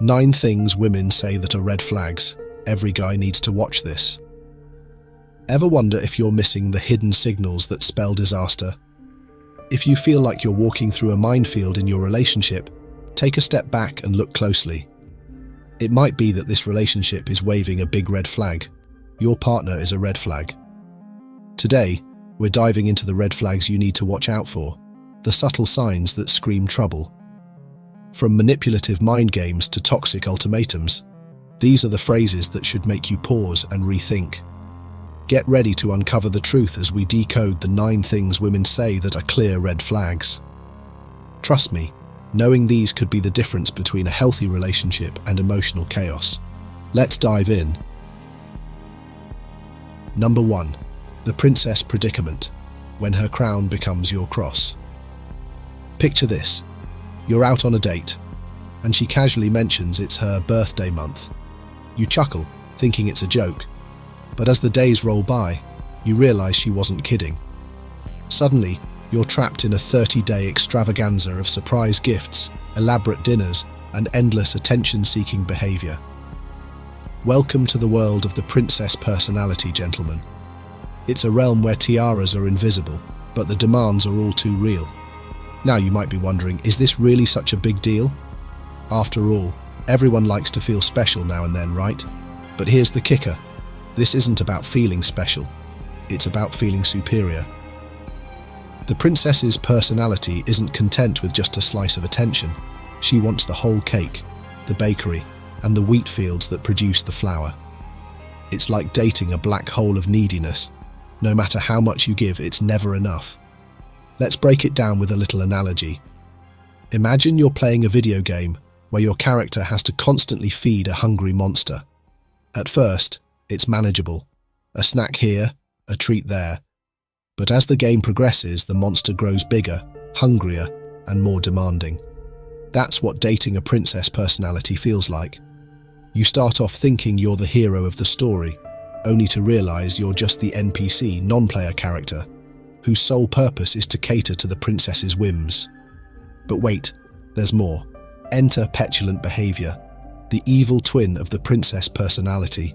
9 things women say that are red flags. Every guy needs to watch this. Ever wonder if you're missing the hidden signals that spell disaster? If you feel like you're walking through a minefield in your relationship, take a step back and look closely. It might be that this relationship is waving a big red flag. Your partner is a red flag. Today, we're diving into the red flags you need to watch out for, the subtle signs that scream trouble. From manipulative mind games to toxic ultimatums, these are the phrases that should make you pause and rethink. Get ready to uncover the truth as we decode the 9 things women say that are clear red flags. Trust me, knowing these could be the difference between a healthy relationship and emotional chaos. Let's dive in. Number 1. The princess predicament, when her crown becomes your cross. Picture this. You're out on a date, and she casually mentions it's her birthday month. You chuckle, thinking it's a joke, but as the days roll by, you realize she wasn't kidding. Suddenly, you're trapped in a 30-day extravaganza of surprise gifts, elaborate dinners, and endless attention-seeking behavior. Welcome to the world of the princess personality, gentlemen. It's a realm where tiaras are invisible, but the demands are all too real. Now you might be wondering, is this really such a big deal? After all, everyone likes to feel special now and then, right? But here's the kicker. This isn't about feeling special. It's about feeling superior. The princess's personality isn't content with just a slice of attention. She wants the whole cake, the bakery, and the wheat fields that produce the flour. It's like dating a black hole of neediness. No matter how much you give, it's never enough. Let's break it down with a little analogy. Imagine you're playing a video game where your character has to constantly feed a hungry monster. At first, it's manageable. A snack here, a treat there. But as the game progresses, the monster grows bigger, hungrier, and more demanding. That's what dating a princess personality feels like. You start off thinking you're the hero of the story, only to realize you're just the NPC, non-player character, whose sole purpose is to cater to the princess's whims. But wait, there's more. Enter petulant behavior, the evil twin of the princess personality.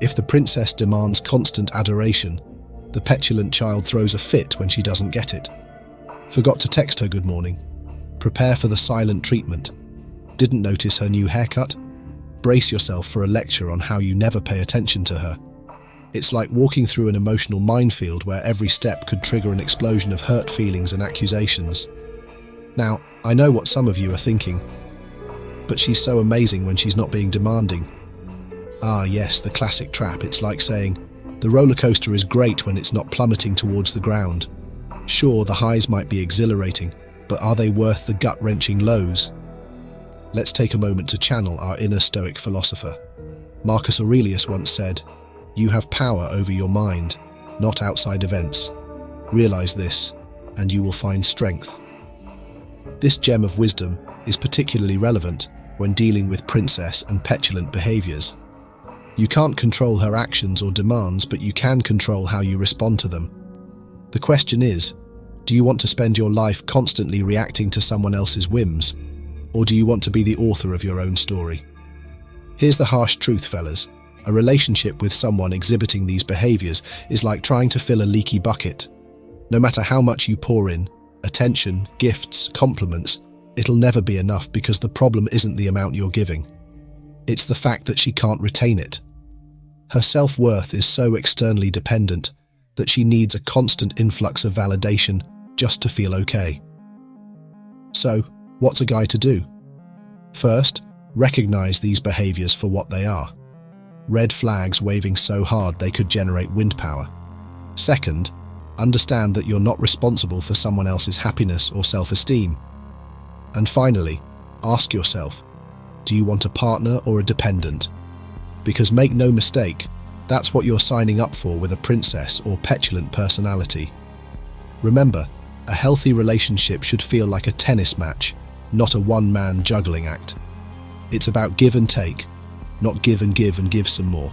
If the princess demands constant adoration, the petulant child throws a fit when she doesn't get it. Forgot to text her good morning. Prepare for the silent treatment. Didn't notice her new haircut? Brace yourself for a lecture on how you never pay attention to her. It's like walking through an emotional minefield where every step could trigger an explosion of hurt feelings and accusations. Now, I know what some of you are thinking, but she's so amazing when she's not being demanding. Ah yes, the classic trap. It's like saying, the roller coaster is great when it's not plummeting towards the ground. Sure, the highs might be exhilarating, but are they worth the gut-wrenching lows? Let's take a moment to channel our inner Stoic philosopher. Marcus Aurelius once said, "You have power over your mind, not outside events. Realize this, and you will find strength." This gem of wisdom is particularly relevant when dealing with princess and petulant behaviors. You can't control her actions or demands, but you can control how you respond to them. The question is, do you want to spend your life constantly reacting to someone else's whims, or do you want to be the author of your own story? Here's the harsh truth, fellas. A relationship with someone exhibiting these behaviors is like trying to fill a leaky bucket. No matter how much you pour in, attention, gifts, compliments, it'll never be enough because the problem isn't the amount you're giving. It's the fact that she can't retain it. Her self-worth is so externally dependent that she needs a constant influx of validation just to feel okay. So, what's a guy to do? First, recognize these behaviors for what they are. Red flags waving so hard they could generate wind power. Second, understand that you're not responsible for someone else's happiness or self-esteem. And finally, ask yourself, do you want a partner or a dependent? Because make no mistake, that's what you're signing up for with a princess or petulant personality. Remember, a healthy relationship should feel like a tennis match, not a one-man juggling act. It's about give and take, not give and give some more.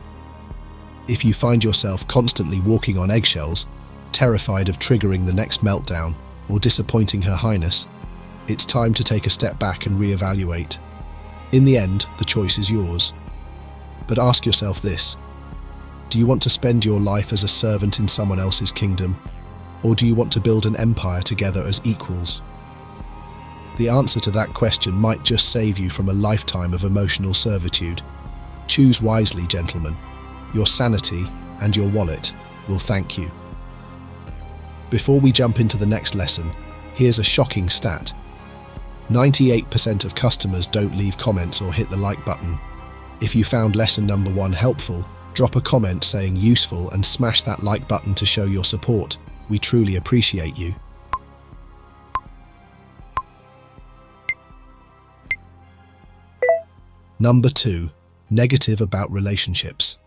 If you find yourself constantly walking on eggshells, terrified of triggering the next meltdown or disappointing Her Highness, it's time to take a step back and reevaluate. In the end, the choice is yours. But ask yourself this: do you want to spend your life as a servant in someone else's kingdom, or do you want to build an empire together as equals? The answer to that question might just save you from a lifetime of emotional servitude. Choose wisely, gentlemen. Your sanity and your wallet will thank you. Before we jump into the next lesson, here's a shocking stat. 98% of customers don't leave comments or hit the like button. If you found lesson number 1 helpful, drop a comment saying useful and smash that like button to show your support. We truly appreciate you. Number 2. Negative about relationships.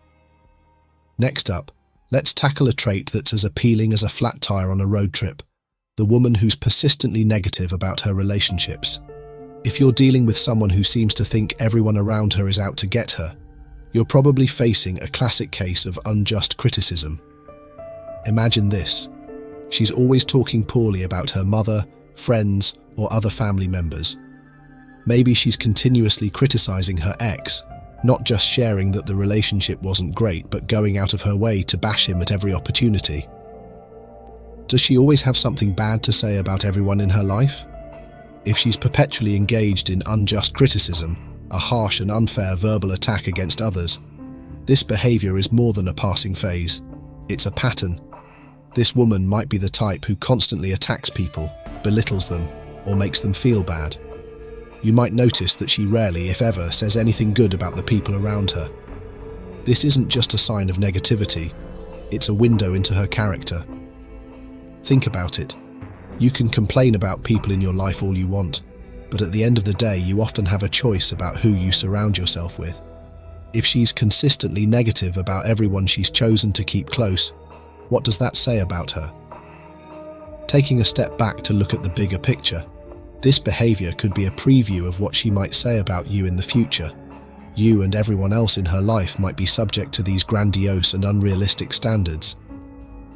Next up, let's tackle a trait that's as appealing as a flat tire on a road trip: the woman who's persistently negative about her relationships. If you're dealing with someone who seems to think everyone around her is out to get her, you're probably facing a classic case of unjust criticism. Imagine this: she's always talking poorly about her mother, friends, or other family members. Maybe she's continuously criticizing her ex, not just sharing that the relationship wasn't great, but going out of her way to bash him at every opportunity. Does she always have something bad to say about everyone in her life? If she's perpetually engaged in unjust criticism, a harsh and unfair verbal attack against others, this behavior is more than a passing phase. It's a pattern. This woman might be the type who constantly attacks people, belittles them, or makes them feel bad. You might notice that she rarely, if ever, says anything good about the people around her. This isn't just a sign of negativity, it's a window into her character. Think about it. You can complain about people in your life all you want, but at the end of the day, you often have a choice about who you surround yourself with. If she's consistently negative about everyone she's chosen to keep close, what does that say about her? Taking a step back to look at the bigger picture, this behavior could be a preview of what she might say about you in the future. You and everyone else in her life might be subject to these grandiose and unrealistic standards.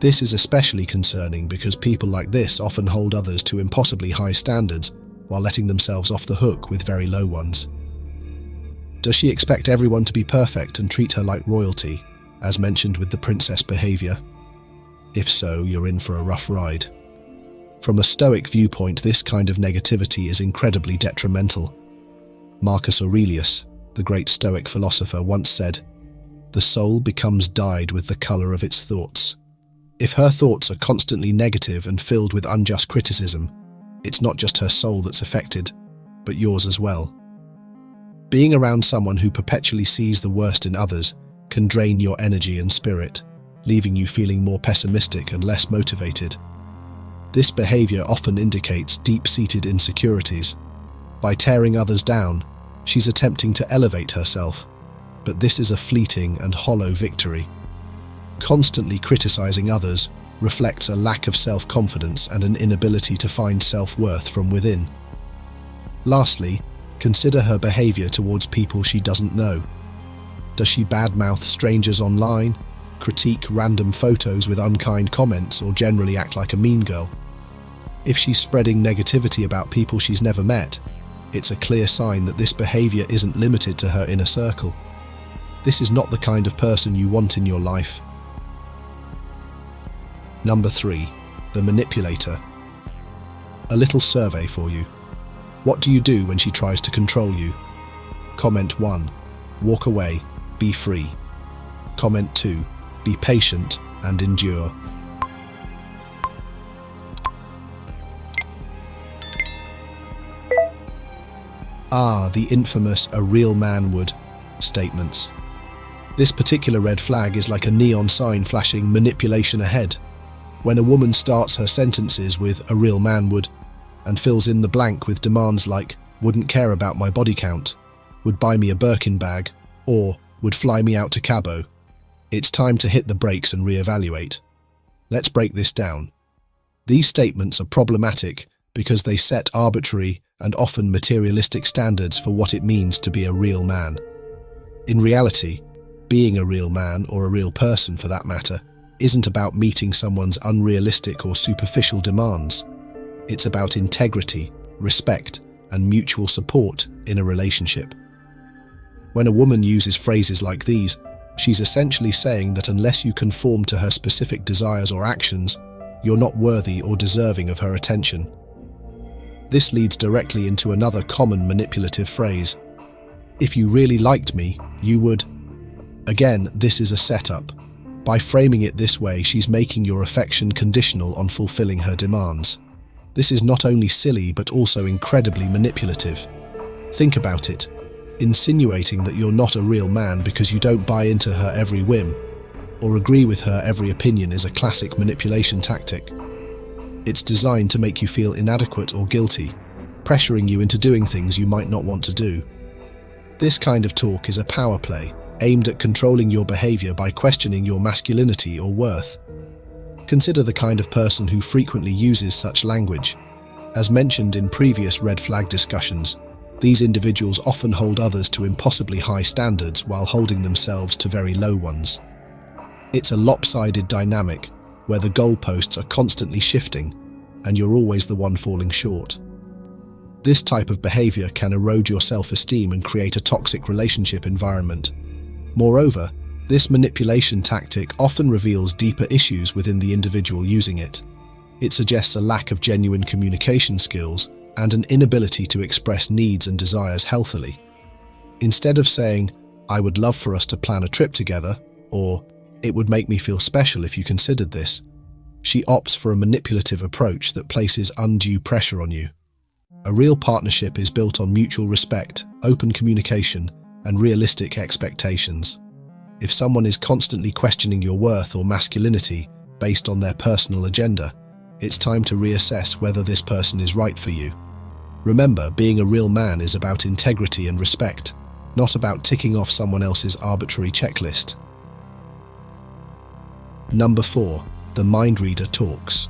This is especially concerning because people like this often hold others to impossibly high standards while letting themselves off the hook with very low ones. Does she expect everyone to be perfect and treat her like royalty, as mentioned with the princess behavior? If so, you're in for a rough ride. From a Stoic viewpoint, this kind of negativity is incredibly detrimental. Marcus Aurelius, the great Stoic philosopher, once said, "The soul becomes dyed with the colour of its thoughts." If her thoughts are constantly negative and filled with unjust criticism, it's not just her soul that's affected, but yours as well. Being around someone who perpetually sees the worst in others can drain your energy and spirit, leaving you feeling more pessimistic and less motivated. This behavior often indicates deep-seated insecurities. By tearing others down, she's attempting to elevate herself, but this is a fleeting and hollow victory. Constantly criticizing others reflects a lack of self-confidence and an inability to find self-worth from within. Lastly, consider her behavior towards people she doesn't know. Does she badmouth strangers online, critique random photos with unkind comments, or generally act like a mean girl? If she's spreading negativity about people she's never met, it's a clear sign that this behavior isn't limited to her inner circle. This is not the kind of person you want in your life. Number 3. The Manipulator. A little survey for you. What do you do when she tries to control you? Comment 1. Walk away, be free. Comment 2. Be patient and endure. The infamous "a real man would" statements. This particular red flag is like a neon sign flashing manipulation ahead. When a woman starts her sentences with "a real man would" and fills in the blank with demands like "wouldn't care about my body count," "would buy me a Birkin bag," or "would fly me out to Cabo," it's time to hit the brakes and reevaluate. Let's break this down. These statements are problematic because they set arbitrary and often materialistic standards for what it means to be a real man. In reality, being a real man, or a real person for that matter, isn't about meeting someone's unrealistic or superficial demands. It's about integrity, respect, and mutual support in a relationship. When a woman uses phrases like these, she's essentially saying that unless you conform to her specific desires or actions, you're not worthy or deserving of her attention. This leads directly into another common manipulative phrase. If you really liked me, you would. Again, this is a setup. By framing it this way, she's making your affection conditional on fulfilling her demands. This is not only silly, but also incredibly manipulative. Think about it. Insinuating that you're not a real man because you don't buy into her every whim or agree with her every opinion is a classic manipulation tactic. It's designed to make you feel inadequate or guilty, pressuring you into doing things you might not want to do. This kind of talk is a power play, aimed at controlling your behavior by questioning your masculinity or worth. Consider the kind of person who frequently uses such language. As mentioned in previous red flag discussions, these individuals often hold others to impossibly high standards while holding themselves to very low ones. It's a lopsided dynamic where the goalposts are constantly shifting and you're always the one falling short. This type of behavior can erode your self-esteem and create a toxic relationship environment. Moreover, this manipulation tactic often reveals deeper issues within the individual using it. It suggests a lack of genuine communication skills and an inability to express needs and desires healthily. Instead of saying, "I would love for us to plan a trip together," or "It would make me feel special if you considered this," she opts for a manipulative approach that places undue pressure on you. A real partnership is built on mutual respect, open communication, and realistic expectations. If someone is constantly questioning your worth or masculinity based on their personal agenda, it's time to reassess whether this person is right for you. Remember, being a real man is about integrity and respect, not about ticking off someone else's arbitrary checklist. Number 4. The mind reader talks.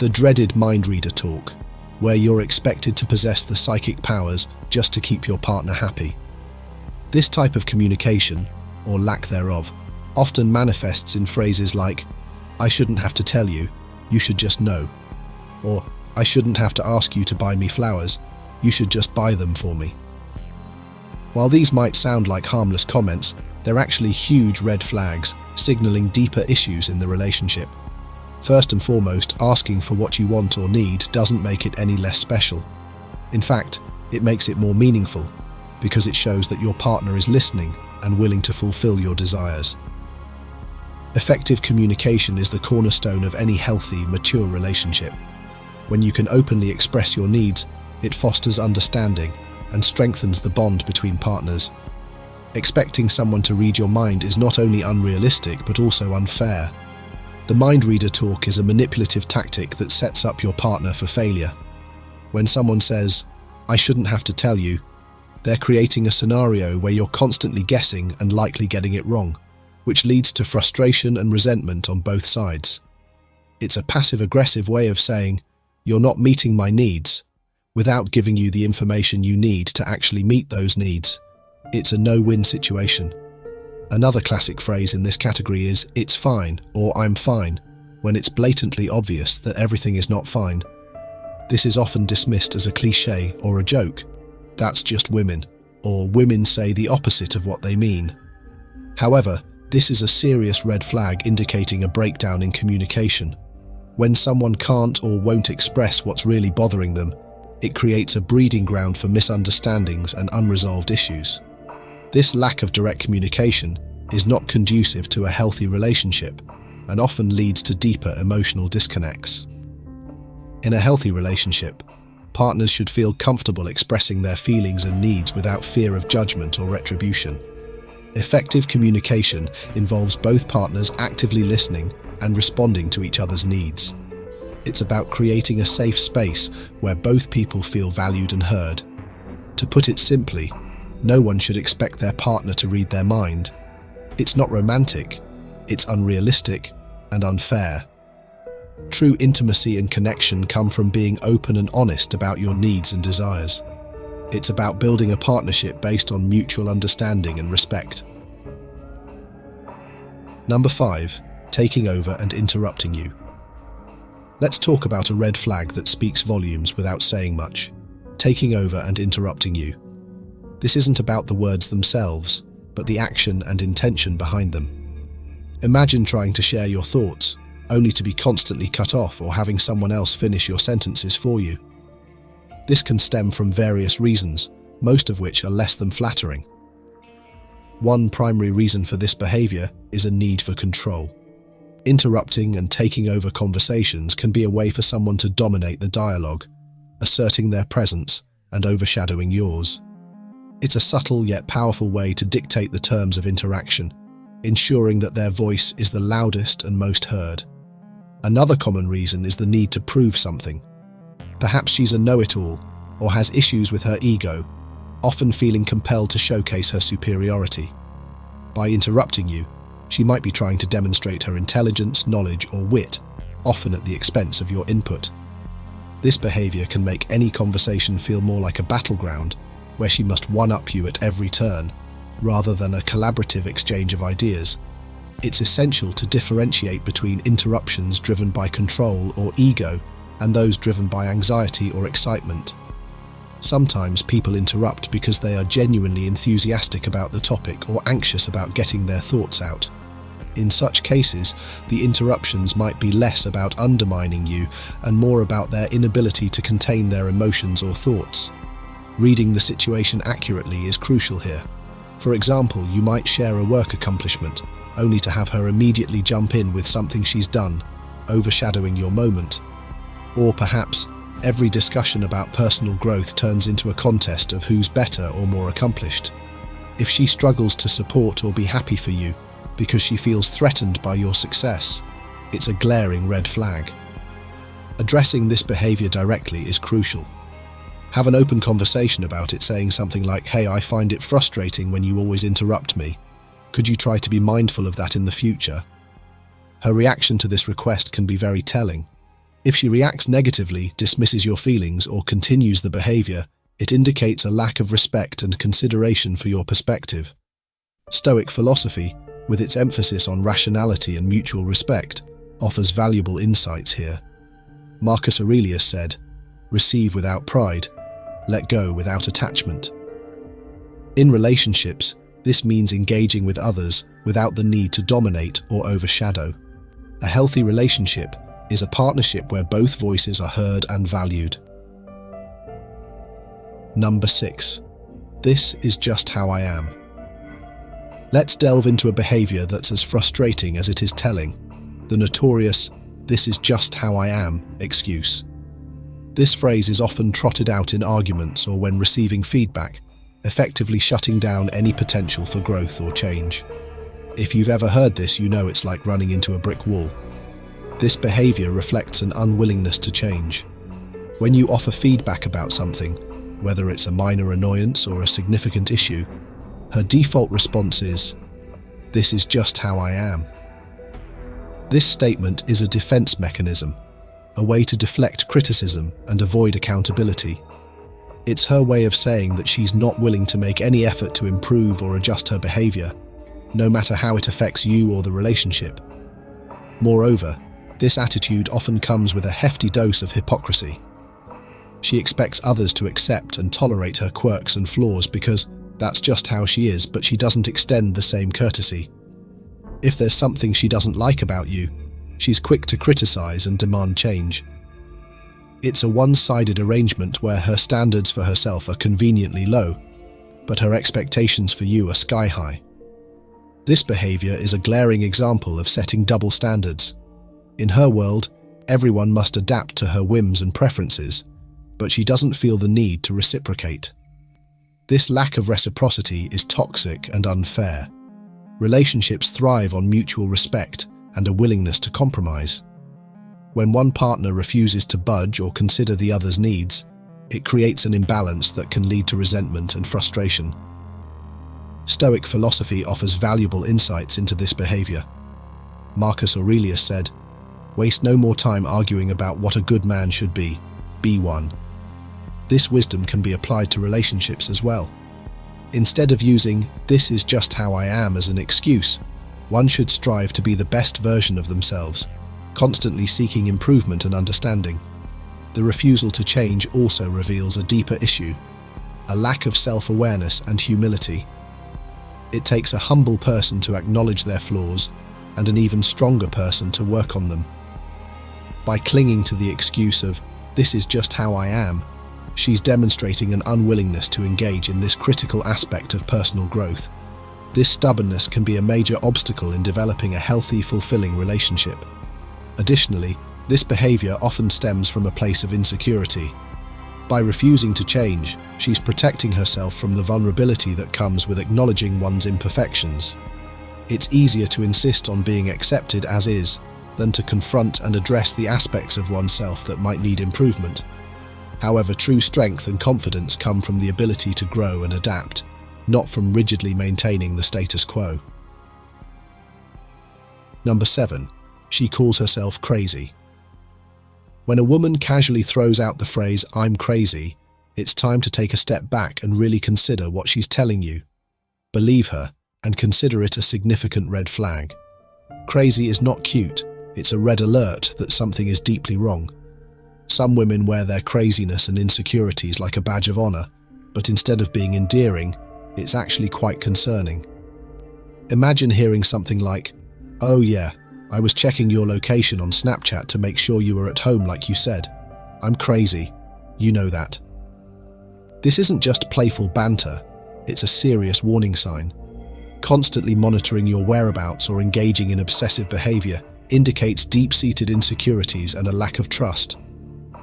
The dreaded mind reader talk, where you're expected to possess the psychic powers just to keep your partner happy. This type of communication, or lack thereof, often manifests in phrases like, "I shouldn't have to tell you, you should just know," or "I shouldn't have to ask you to buy me flowers, you should just buy them for me." While these might sound like harmless comments, they're actually huge red flags, signaling deeper issues in the relationship. First and foremost, asking for what you want or need doesn't make it any less special. In fact, it makes it more meaningful, because it shows that your partner is listening and willing to fulfill your desires. Effective communication is the cornerstone of any healthy, mature relationship. When you can openly express your needs, it fosters understanding and strengthens the bond between partners. Expecting someone to read your mind is not only unrealistic but also unfair. The mind reader talk is a manipulative tactic that sets up your partner for failure. When someone says, "I shouldn't have to tell you," they're creating a scenario where you're constantly guessing and likely getting it wrong, which leads to frustration and resentment on both sides. It's a passive-aggressive way of saying, "You're not meeting my needs," without giving you the information you need to actually meet those needs. It's a no-win situation. Another classic phrase in this category is "it's fine" or "I'm fine," when it's blatantly obvious that everything is not fine. This is often dismissed as a cliché or a joke. "That's just women," or "women say the opposite of what they mean." However, this is a serious red flag indicating a breakdown in communication. When someone can't or won't express what's really bothering them, it creates a breeding ground for misunderstandings and unresolved issues. This lack of direct communication is not conducive to a healthy relationship and often leads to deeper emotional disconnects. In a healthy relationship, partners should feel comfortable expressing their feelings and needs without fear of judgment or retribution. Effective communication involves both partners actively listening and responding to each other's needs. It's about creating a safe space where both people feel valued and heard. To put it simply, no one should expect their partner to read their mind. It's not romantic, it's unrealistic and unfair. True intimacy and connection come from being open and honest about your needs and desires. It's about building a partnership based on mutual understanding and respect. Number 5. Taking over and interrupting you. Let's talk about a red flag that speaks volumes without saying much. Taking over and interrupting you. This isn't about the words themselves, but the action and intention behind them. Imagine trying to share your thoughts, only to be constantly cut off or having someone else finish your sentences for you. This can stem from various reasons, most of which are less than flattering. One primary reason for this behavior is a need for control. Interrupting and taking over conversations can be a way for someone to dominate the dialogue, asserting their presence and overshadowing yours. It's a subtle yet powerful way to dictate the terms of interaction, ensuring that their voice is the loudest and most heard. Another common reason is the need to prove something. Perhaps she's a know-it-all or has issues with her ego, often feeling compelled to showcase her superiority. By interrupting you, she might be trying to demonstrate her intelligence, knowledge, or wit, often at the expense of your input. This behavior can make any conversation feel more like a battleground, where she must one-up you at every turn, rather than a collaborative exchange of ideas. It's essential to differentiate between interruptions driven by control or ego and those driven by anxiety or excitement. Sometimes people interrupt because they are genuinely enthusiastic about the topic or anxious about getting their thoughts out. In such cases, the interruptions might be less about undermining you and more about their inability to contain their emotions or thoughts. Reading the situation accurately is crucial here. For example, you might share a work accomplishment, only to have her immediately jump in with something she's done, overshadowing your moment. Or perhaps, every discussion about personal growth turns into a contest of who's better or more accomplished. If she struggles to support or be happy for you because she feels threatened by your success, it's a glaring red flag. Addressing this behavior directly is crucial. Have an open conversation about it, saying something like, "Hey, I find it frustrating when you always interrupt me. Could you try to be mindful of that in the future?" Her reaction to this request can be very telling. If she reacts negatively, dismisses your feelings, or continues the behavior, it indicates a lack of respect and consideration for your perspective. Stoic philosophy, with its emphasis on rationality and mutual respect, offers valuable insights here. Marcus Aurelius said, "Receive without pride, let go without attachment." In relationships, this means engaging with others without the need to dominate or overshadow. A healthy relationship is a partnership where both voices are heard and valued. Number 6. This is just how I am. Let's delve into a behavior that's as frustrating as it is telling: the notorious "this is just how I am" excuse. This phrase is often trotted out in arguments or when receiving feedback, effectively shutting down any potential for growth or change. If you've ever heard this, you know it's like running into a brick wall. This behavior reflects an unwillingness to change. When you offer feedback about something, whether it's a minor annoyance or a significant issue, her default response is, "This is just how I am." This statement is a defense mechanism, a way to deflect criticism and avoid accountability. It's her way of saying that she's not willing to make any effort to improve or adjust her behavior, no matter how it affects you or the relationship. Moreover, this attitude often comes with a hefty dose of hypocrisy. She expects others to accept and tolerate her quirks and flaws because that's just how she is, but she doesn't extend the same courtesy. If there's something she doesn't like about you, she's quick to criticize and demand change. It's a one-sided arrangement where her standards for herself are conveniently low, but her expectations for you are sky-high. This behavior is a glaring example of setting double standards. In her world, everyone must adapt to her whims and preferences, but she doesn't feel the need to reciprocate. This lack of reciprocity is toxic and unfair. Relationships thrive on mutual respect and a willingness to compromise. When one partner refuses to budge or consider the other's needs, it creates an imbalance that can lead to resentment and frustration. Stoic philosophy offers valuable insights into this behavior. Marcus Aurelius said, "Waste no more time arguing about what a good man should be one." This wisdom can be applied to relationships as well. Instead of using "this is just how I am" as an excuse, one should strive to be the best version of themselves, constantly seeking improvement and understanding. The refusal to change also reveals a deeper issue, a lack of self-awareness and humility. It takes a humble person to acknowledge their flaws and an even stronger person to work on them. By clinging to the excuse of, "This is just how I am," she's demonstrating an unwillingness to engage in this critical aspect of personal growth. This stubbornness can be a major obstacle in developing a healthy, fulfilling relationship. Additionally, this behavior often stems from a place of insecurity. By refusing to change, she's protecting herself from the vulnerability that comes with acknowledging one's imperfections. It's easier to insist on being accepted as is than to confront and address the aspects of oneself that might need improvement. However, true strength and confidence come from the ability to grow and adapt, not from rigidly maintaining the status quo. Number 7. She calls herself crazy. When a woman casually throws out the phrase, "I'm crazy," it's time to take a step back and really consider what she's telling you. Believe her and consider it a significant red flag. Crazy is not cute, it's a red alert that something is deeply wrong. Some women wear their craziness and insecurities like a badge of honor, but instead of being endearing, it's actually quite concerning. Imagine hearing something like, "Oh yeah, I was checking your location on Snapchat to make sure you were at home like you said. I'm crazy. You know that." This isn't just playful banter, it's a serious warning sign. Constantly monitoring your whereabouts or engaging in obsessive behavior indicates deep-seated insecurities and a lack of trust.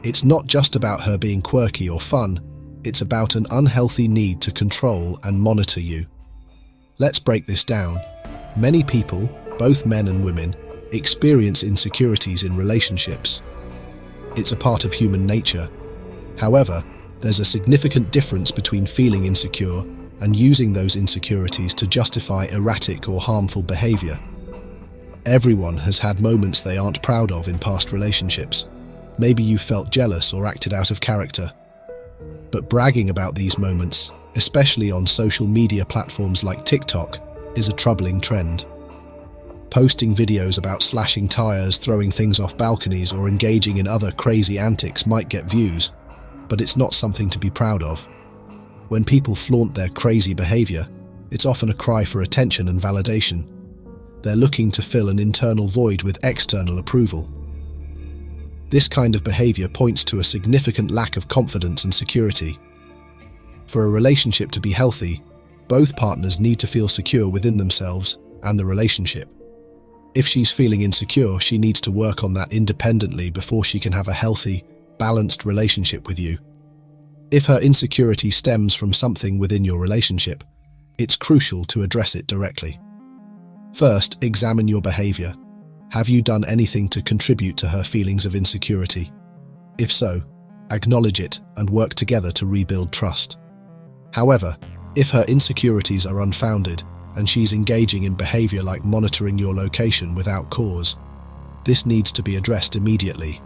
It's not just about her being quirky or fun, it's about an unhealthy need to control and monitor you. Let's break this down. Many people, both men and women, experience insecurities in relationships. It's a part of human nature. However, there's a significant difference between feeling insecure and using those insecurities to justify erratic or harmful behavior. Everyone has had moments they aren't proud of in past relationships. Maybe you felt jealous or acted out of character. But bragging about these moments, especially on social media platforms like TikTok, is a troubling trend. Posting videos about slashing tires, throwing things off balconies, or engaging in other crazy antics might get views, but it's not something to be proud of. When people flaunt their crazy behavior, it's often a cry for attention and validation. They're looking to fill an internal void with external approval. This kind of behavior points to a significant lack of confidence and security. For a relationship to be healthy, both partners need to feel secure within themselves and the relationship. If she's feeling insecure, she needs to work on that independently before she can have a healthy, balanced relationship with you. If her insecurity stems from something within your relationship, it's crucial to address it directly. First, examine your behavior. Have you done anything to contribute to her feelings of insecurity? If so, acknowledge it and work together to rebuild trust. However, if her insecurities are unfounded and she's engaging in behavior like monitoring your location without cause, this needs to be addressed immediately.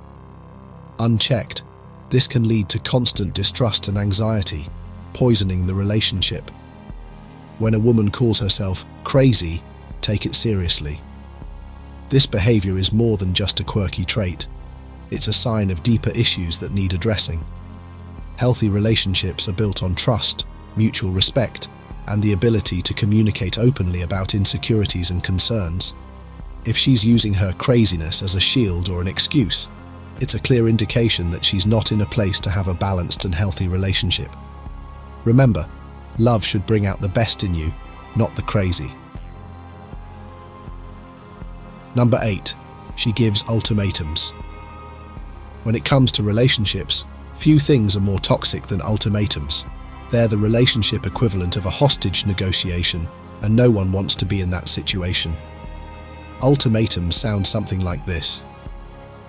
Unchecked, this can lead to constant distrust and anxiety, poisoning the relationship. When a woman calls herself crazy, take it seriously. This behavior is more than just a quirky trait. It's a sign of deeper issues that need addressing. Healthy relationships are built on trust, mutual respect, and the ability to communicate openly about insecurities and concerns. If she's using her craziness as a shield or an excuse, it's a clear indication that she's not in a place to have a balanced and healthy relationship. Remember, love should bring out the best in you, not the crazy. Number 8. She gives ultimatums. When it comes to relationships, few things are more toxic than ultimatums. They're the relationship equivalent of a hostage negotiation, and no one wants to be in that situation. Ultimatums sound something like this.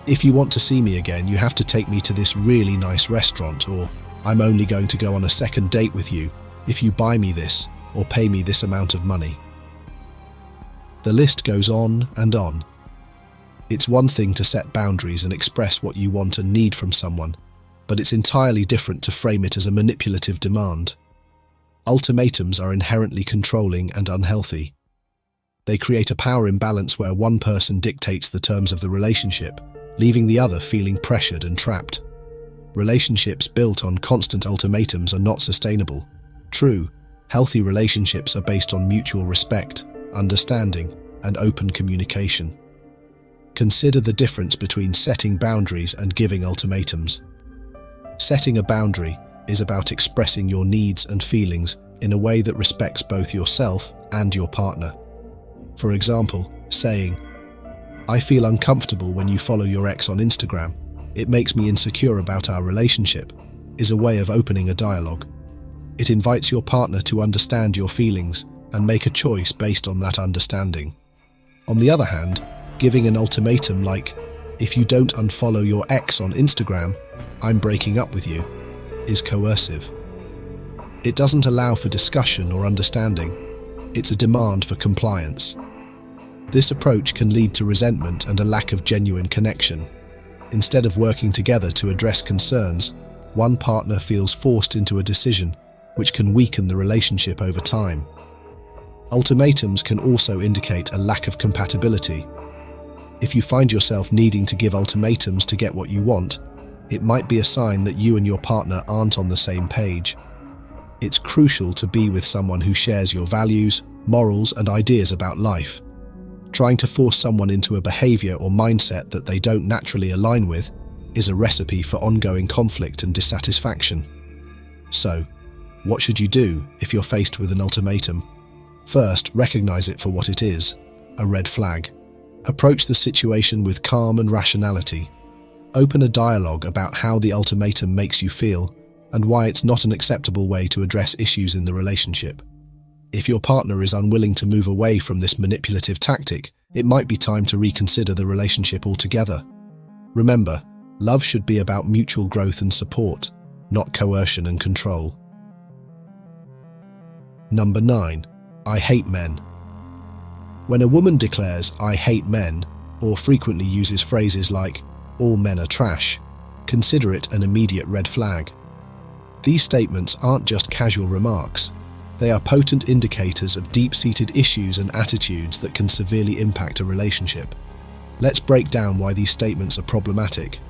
If you want to see me again, you have to take me to this really nice restaurant, or I'm only going to go on a second date with you if you buy me this or pay me this amount of money. The list goes on and on. It's one thing to set boundaries and express what you want and need from someone, but it's entirely different to frame it as a manipulative demand. Ultimatums are inherently controlling and unhealthy. They create a power imbalance where one person dictates the terms of the relationship, leaving the other feeling pressured and trapped. Relationships built on constant ultimatums are not sustainable. True, healthy relationships are based on mutual respect, understanding, and open communication. Consider the difference between setting boundaries and giving ultimatums. Setting a boundary is about expressing your needs and feelings in a way that respects both yourself and your partner. For example, saying, "I feel uncomfortable when you follow your ex on Instagram. It makes me insecure about our relationship," is a way of opening a dialogue. It invites your partner to understand your feelings and make a choice based on that understanding. On the other hand, giving an ultimatum like, "If you don't unfollow your ex on Instagram, I'm breaking up with you," is coercive. It doesn't allow for discussion or understanding. It's a demand for compliance. This approach can lead to resentment and a lack of genuine connection. Instead of working together to address concerns, one partner feels forced into a decision, which can weaken the relationship over time. Ultimatums can also indicate a lack of compatibility. If you find yourself needing to give ultimatums to get what you want, it might be a sign that you and your partner aren't on the same page. It's crucial to be with someone who shares your values, morals, and ideas about life. Trying to force someone into a behavior or mindset that they don't naturally align with is a recipe for ongoing conflict and dissatisfaction. So, what should you do if you're faced with an ultimatum? First, recognize it for what it is, a red flag. Approach the situation with calm and rationality. Open a dialogue about how the ultimatum makes you feel and why it's not an acceptable way to address issues in the relationship. If your partner is unwilling to move away from this manipulative tactic, it might be time to reconsider the relationship altogether. Remember, love should be about mutual growth and support, not coercion and control. Number 9. I hate men. When a woman declares, "I hate men," or frequently uses phrases like, "all men are trash," consider it an immediate red flag. These statements aren't just casual remarks. They are potent indicators of deep-seated issues and attitudes that can severely impact a relationship. Let's break down why these statements are problematic.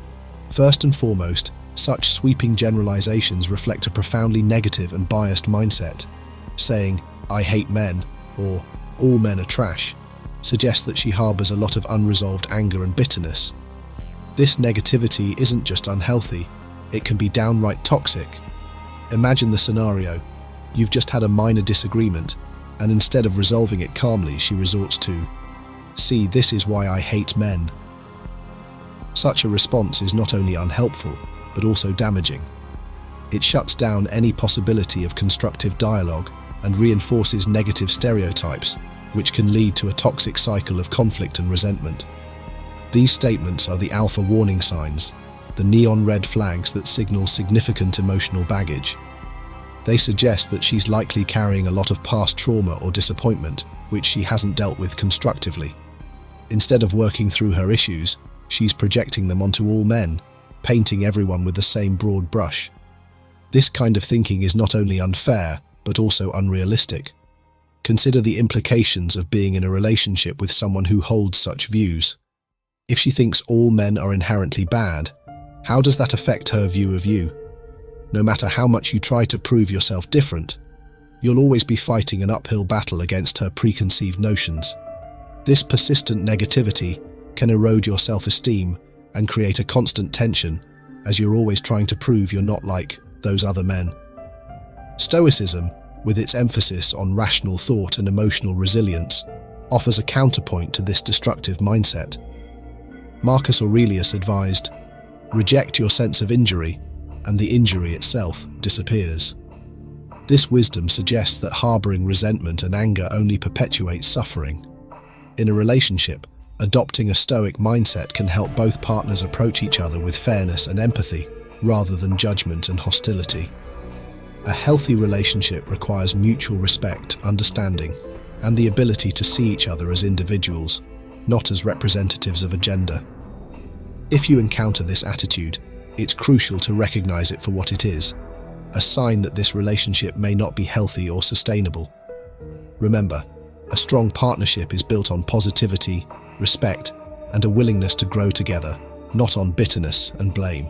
First and foremost, such sweeping generalizations reflect a profoundly negative and biased mindset. Saying, "I hate men," or "all men are trash," suggests that she harbors a lot of unresolved anger and bitterness. This negativity isn't just unhealthy, it can be downright toxic. Imagine the scenario. You've just had a minor disagreement, and instead of resolving it calmly, she resorts to, "See, this is why I hate men." Such a response is not only unhelpful, but also damaging. It shuts down any possibility of constructive dialogue and reinforces negative stereotypes, which can lead to a toxic cycle of conflict and resentment. These statements are the alpha warning signs, the neon red flags that signal significant emotional baggage. They suggest that she's likely carrying a lot of past trauma or disappointment, which she hasn't dealt with constructively. Instead of working through her issues, she's projecting them onto all men, painting everyone with the same broad brush. This kind of thinking is not only unfair, but also unrealistic. Consider the implications of being in a relationship with someone who holds such views. If she thinks all men are inherently bad, how does that affect her view of you? No matter how much you try to prove yourself different, you'll always be fighting an uphill battle against her preconceived notions. This persistent negativity can erode your self-esteem and create a constant tension, as you're always trying to prove you're not like those other men. Stoicism, with its emphasis on rational thought and emotional resilience, offers a counterpoint to this destructive mindset. Marcus Aurelius advised, "Reject your sense of injury, and the injury itself disappears." This wisdom suggests that harboring resentment and anger only perpetuates suffering. In a relationship, adopting a Stoic mindset can help both partners approach each other with fairness and empathy, rather than judgment and hostility. A healthy relationship requires mutual respect, understanding, and the ability to see each other as individuals, not as representatives of a gender. If you encounter this attitude, it's crucial to recognize it for what it is, a sign that this relationship may not be healthy or sustainable. Remember, a strong partnership is built on positivity, respect, and a willingness to grow together, not on bitterness and blame.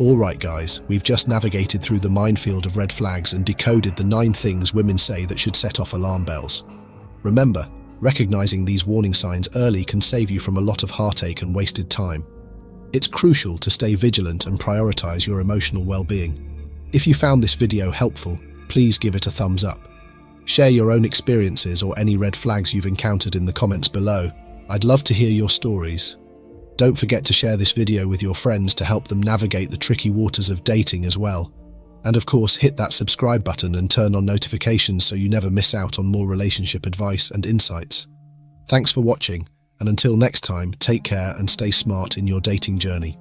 Alright guys, we've just navigated through the minefield of red flags and decoded the 9 things women say that should set off alarm bells. Remember, recognizing these warning signs early can save you from a lot of heartache and wasted time. It's crucial to stay vigilant and prioritize your emotional well-being. If you found this video helpful, please give it a thumbs up. Share your own experiences or any red flags you've encountered in the comments below. I'd love to hear your stories. Don't forget to share this video with your friends to help them navigate the tricky waters of dating as well. And of course, hit that subscribe button and turn on notifications so you never miss out on more relationship advice and insights. Thanks for watching, and until next time, take care and stay smart in your dating journey.